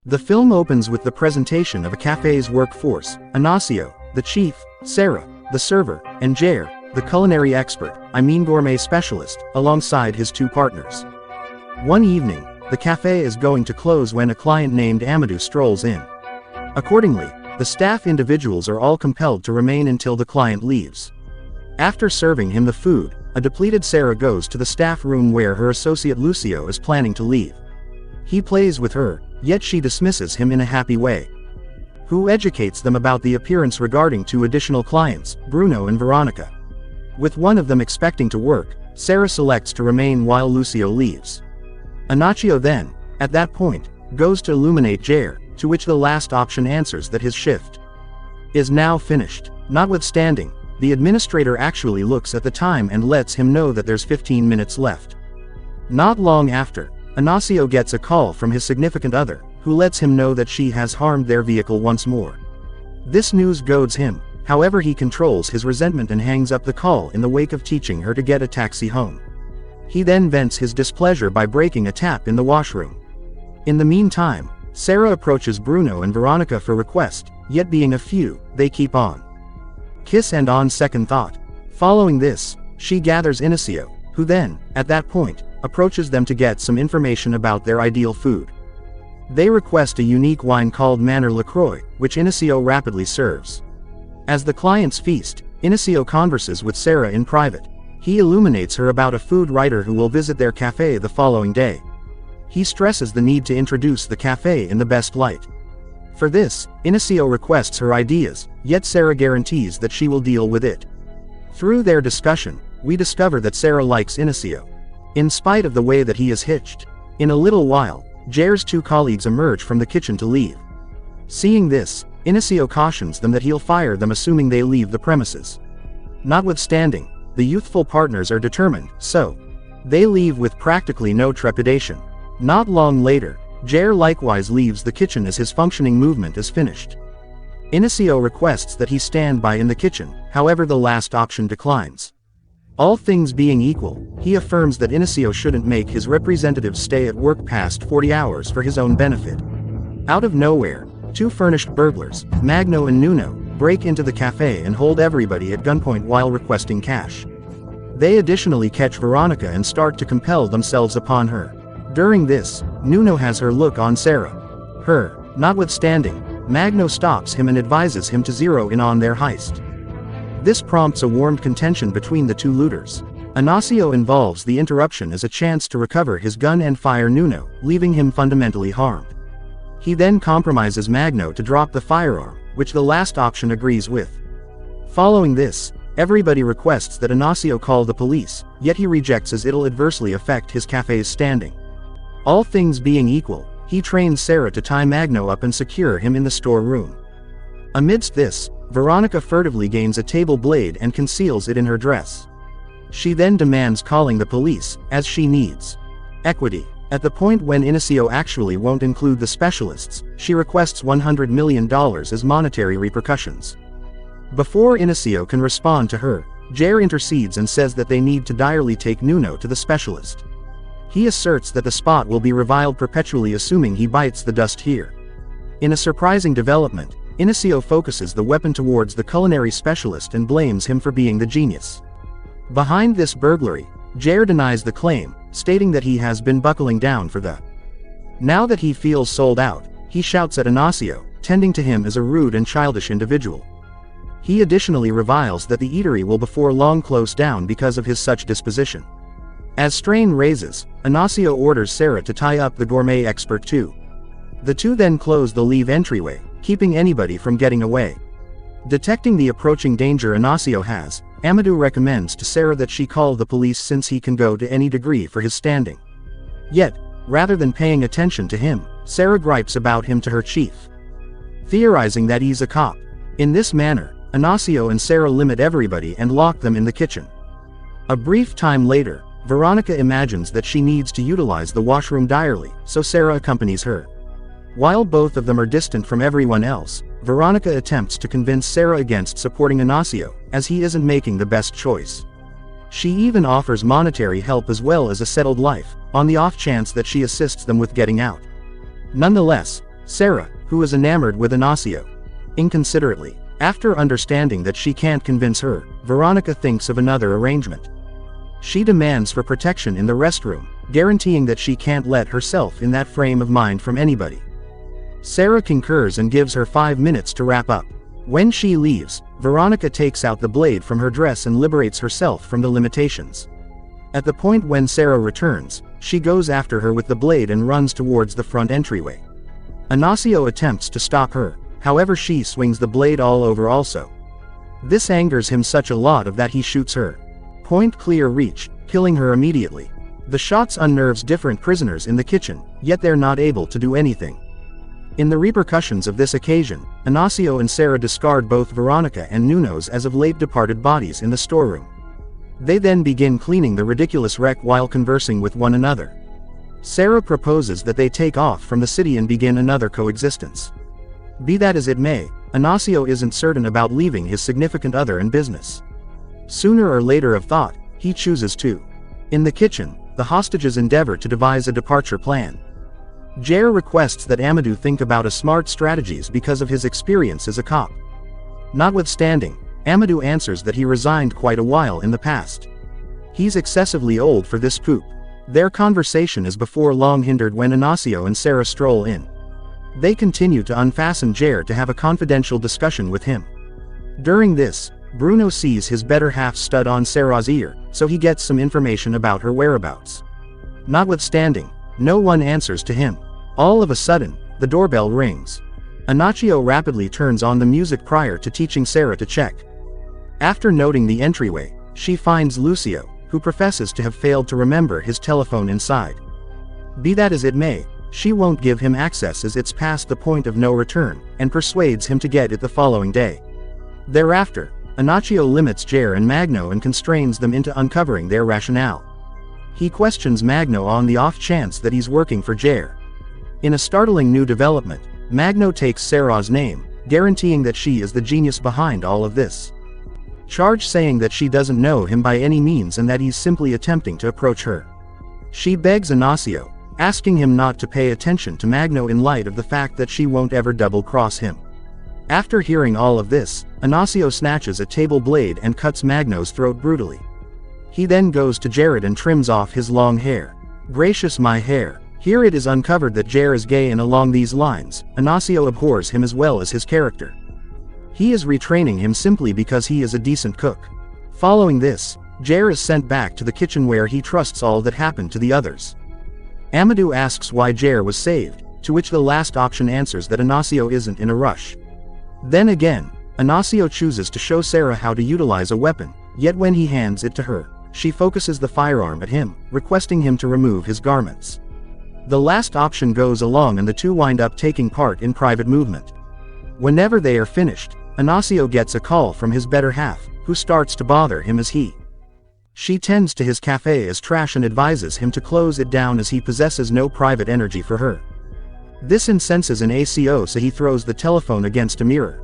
The film opens with the presentation of a cafe's workforce: Ignacio, the chief; Sarah, the server; and Jair, the culinary expert, gourmet specialist, alongside his two partners. One evening, the cafe is going to close when a client named Amadou strolls in. Accordingly, the staff individuals are all compelled to remain until the client leaves. After serving him the food, a depleted Sarah goes to the staff room where her associate Lucio is planning to leave. He plays with her, yet she dismisses him in a happy way. Who educates them about the appearance regarding two additional clients, Bruno and Veronica. With one of them expecting to work, Sarah selects to remain while Lucio leaves. Ignacio then, at that point, goes to illuminate Jair, to which the last option answers that his shift is now finished. Notwithstanding, the administrator actually looks at the time and lets him know that there's 15 minutes left. Not long after, Ignacio gets a call from his significant other, who lets him know that she has harmed their vehicle once more. This news goads him, however he controls his resentment and hangs up the call in the wake of teaching her to get a taxi home. He then vents his displeasure by breaking a tap in the washroom. In the meantime, Sarah approaches Bruno and Veronica for request, yet being a few, they keep on kiss and on second thought. Following this, she gathers Ignacio, who then, at that point, approaches them to get some information about their ideal food. They request a unique wine called Mann LaCroix, which Ignacio rapidly serves. As the clients feast, Ignacio converses with Sarah in private. He illuminates her about a food writer who will visit their cafe the following day. He stresses the need to introduce the cafe in the best light. For this, Ignacio requests her ideas, yet Sarah guarantees that she will deal with it. Through their discussion, we discover that Sarah likes Ignacio, in spite of the way that he is hitched. In a little while, Jair's two colleagues emerge from the kitchen to leave. Seeing this, Ignacio cautions them that he'll fire them assuming they leave the premises. Notwithstanding, the youthful partners are determined, so they leave with practically no trepidation. Not long later, Jair likewise leaves the kitchen as his functioning movement is finished. Ignacio requests that he stand by in the kitchen, however the last option declines. All things being equal, he affirms that Ignacio shouldn't make his representative stay at work past 40 hours for his own benefit. Out of nowhere, two furnished burglars, Magno and Nuno, break into the cafe and hold everybody at gunpoint while requesting cash. They additionally catch Veronica and start to compel themselves upon her. During this, Nuno has her look on Sarah. Notwithstanding, Magno stops him and advises him to zero in on their heist. This prompts a warmed contention between the two looters. Ignacio involves the interruption as a chance to recover his gun and fire Nuno, leaving him fundamentally harmed. He then compromises Magno to drop the firearm, which the last option agrees with. Following this, everybody requests that Ignacio call the police, yet he rejects as it'll adversely affect his cafe's standing. All things being equal, he trains Sarah to tie Magno up and secure him in the storeroom. Amidst this, Veronica furtively gains a table blade and conceals it in her dress. She then demands calling the police, as she needs equity. At the point when Ignacio actually won't include the specialists, she requests $100 million as monetary repercussions. Before Ignacio can respond to her, Jair intercedes and says that they need to direly take Nuno to the specialist. He asserts that the spot will be reviled perpetually assuming he bites the dust here. In a surprising development, Ignacio focuses the weapon towards the culinary specialist and blames him for being the genius behind this burglary. Jair denies the claim, stating that he has been buckling down for the. Now that he feels sold out, he shouts at Ignacio, tending to him as a rude and childish individual. He additionally reviles that the eatery will before long close down because of his such disposition. As strain raises, Ignacio orders Sarah to tie up the gourmet expert too. The two then close the leave entryway, keeping anybody from getting away. Detecting the approaching danger Ignacio has, Amadou recommends to Sarah that she call the police since he can go to any degree for his standing. Yet, rather than paying attention to him, Sarah gripes about him to her chief, theorizing that he's a cop. In this manner, Ignacio and Sarah limit everybody and lock them in the kitchen. A brief time later, Veronica imagines that she needs to utilize the washroom direly, so Sarah accompanies her. While both of them are distant from everyone else, Veronica attempts to convince Sarah against supporting Ignacio, as he isn't making the best choice. She even offers monetary help as well as a settled life, on the off chance that she assists them with getting out. Nonetheless, Sarah, who is enamored with Ignacio. Inconsiderately. After understanding that she can't convince her, Veronica thinks of another arrangement. She demands for protection in the restroom, guaranteeing that she can't let herself in that frame of mind from anybody. Sarah concurs and gives her 5 minutes to wrap up. When she leaves, Veronica takes out the blade from her dress and liberates herself from the limitations. At the point when Sarah returns, she goes after her with the blade and runs towards the front entryway. Ignacio attempts to stop her, however she swings the blade all over also. This angers him such a lot of that he shoots her. Point clear reach, killing her immediately. The shots unnerves different prisoners in the kitchen, yet they're not able to do anything. In the repercussions of this occasion, Ignacio and Sarah discard both Veronica and Nuno's as of late departed bodies in the storeroom. They then begin cleaning the ridiculous wreck while conversing with one another. Sarah proposes that they take off from the city and begin another coexistence. Be that as it may, Ignacio isn't certain about leaving his significant other in business. Sooner or later of thought, he chooses to. In the kitchen, the hostages endeavor to devise a departure plan. Dhar requests that Amadou think about a smart strategies because of his experience as a cop. Notwithstanding, Amadou answers that he resigned quite a while in the past. He's excessively old for this poop. Their conversation is before long hindered when Ignacio and Sarah stroll in. They continue to unfasten Dhar to have a confidential discussion with him. During this, Bruno sees his better half stud on Sarah's ear, so he gets some information about her whereabouts. Notwithstanding, no one answers to him. All of a sudden, the doorbell rings. Ignacio rapidly turns on the music prior to teaching Sarah to check. After noting the entryway, she finds Lucio, who professes to have failed to remember his telephone inside. Be that as it may, she won't give him access as it's past the point of no return, and persuades him to get it the following day. Thereafter, Ignacio limits Dhar and Magno and constrains them into uncovering their rationale. He questions Magno on the off chance that he's working for Dhar. In a startling new development, Magno takes Sarah's name, guaranteeing that she is the genius behind all of this. Charge saying that she doesn't know him by any means and that he's simply attempting to approach her. She begs Ignacio, asking him not to pay attention to Magno in light of the fact that she won't ever double-cross him. After hearing all of this, Ignacio snatches a table blade and cuts Magno's throat brutally. He then goes to Jared and trims off his long hair. Gracious my hair. Here it is uncovered that Dhar is gay, and along these lines, Ignacio abhors him as well as his character. He is retraining him simply because he is a decent cook. Following this, Dhar is sent back to the kitchen where he trusts all that happened to the others. Amadou asks why Dhar was saved, to which the last option answers that Ignacio isn't in a rush. Then again, Ignacio chooses to show Sarah how to utilize a weapon, yet when he hands it to her, she focuses the firearm at him, requesting him to remove his garments. The last option goes along and the two wind up taking part in private movement. Whenever they are finished, Ignacio gets a call from his better half, who starts to bother him as she tends to his cafe as trash and advises him to close it down as he possesses no private energy for her. This incenses an ACO, so he throws the telephone against a mirror.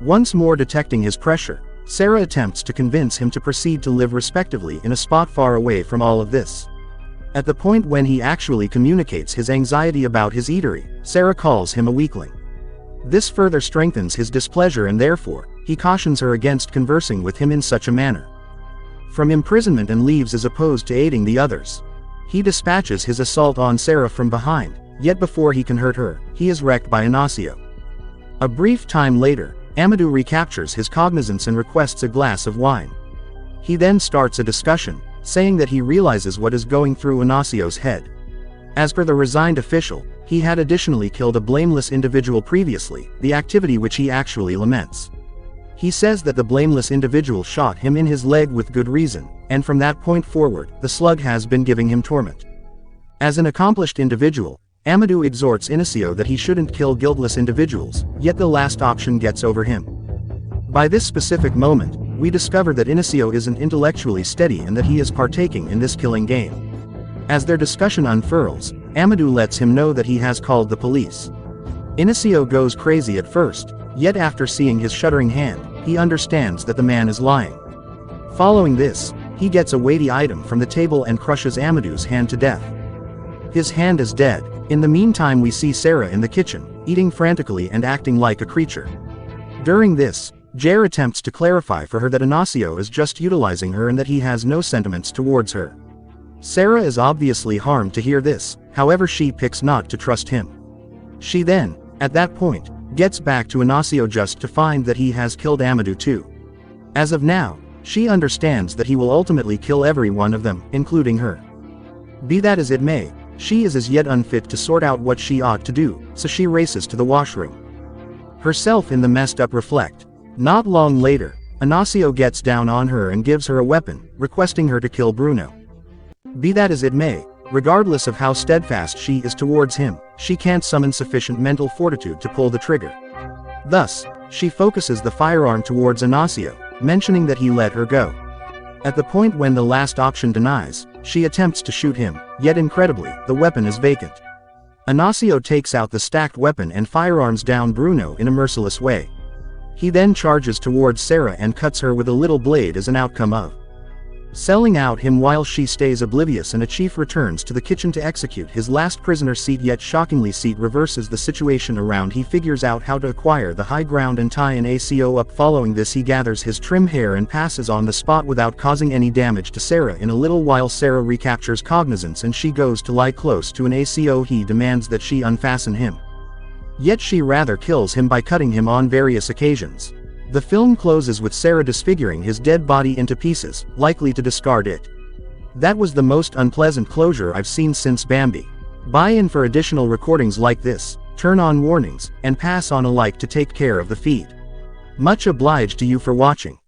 Once more detecting his pressure, Sarah attempts to convince him to proceed to live respectively in a spot far away from all of this. At the point when he actually communicates his anxiety about his eatery, Sarah calls him a weakling. This further strengthens his displeasure and therefore, he cautions her against conversing with him in such a manner. From imprisonment and leaves as opposed to aiding the others. He dispatches his assault on Sarah from behind, yet before he can hurt her, he is wrecked by Ignacio. A brief time later, Amadou recaptures his cognizance and requests a glass of wine. He then starts a discussion, saying that he realizes what is going through Ignacio's head. As per the resigned official, he had additionally killed a blameless individual previously, the activity which he actually laments. He says that the blameless individual shot him in his leg with good reason, and from that point forward, the slug has been giving him torment. As an accomplished individual, Amadou exhorts Ignacio that he shouldn't kill guiltless individuals, yet the last option gets over him. By this specific moment, we discover that Ignacio isn't intellectually steady and that he is partaking in this killing game. As their discussion unfurls, Amadou lets him know that he has called the police. Ignacio goes crazy at first, yet after seeing his shuddering hand, he understands that the man is lying. Following this, he gets a weighty item from the table and crushes Amadou's hand to death. His hand is dead. In the meantime we see Sarah in the kitchen, eating frantically and acting like a creature. During this, Jer attempts to clarify for her that Ignacio is just utilizing her and that he has no sentiments towards her. Sarah is obviously harmed to hear this, however she picks not to trust him. She then, at that point, gets back to Ignacio just to find that he has killed Amadou too. As of now, she understands that he will ultimately kill every one of them, including her. Be that as it may, she is as yet unfit to sort out what she ought to do, so she races to the washroom. Herself in the messed up reflect. Not long later, Ignacio gets down on her and gives her a weapon, requesting her to kill Bruno. Be that as it may, regardless of how steadfast she is towards him, she can't summon sufficient mental fortitude to pull the trigger. Thus, she focuses the firearm towards Ignacio, mentioning that he let her go. At the point when the last option denies, she attempts to shoot him, yet incredibly, the weapon is vacant. Ignacio takes out the stacked weapon and firearms down Bruno in a merciless way. He then charges towards Sarah and cuts her with a little blade as an outcome of selling out him while she stays oblivious, and a chief returns to the kitchen to execute his last prisoner. Seat yet shockingly Seat reverses the situation around. He figures out how to acquire the high ground and tie an ACO up. Following this, he gathers his trim hair and passes on the spot without causing any damage to Sarah. In a little while Sarah recaptures cognizance and she goes to lie close to an ACO. He demands that she unfasten him. Yet she rather kills him by cutting him on various occasions. The film closes with Sarah disfiguring his dead body into pieces, likely to discard it. That was the most unpleasant closure I've seen since Bambi. Buy in for additional recordings like this, turn on warnings, and pass on a like to take care of the feed. Much obliged to you for watching.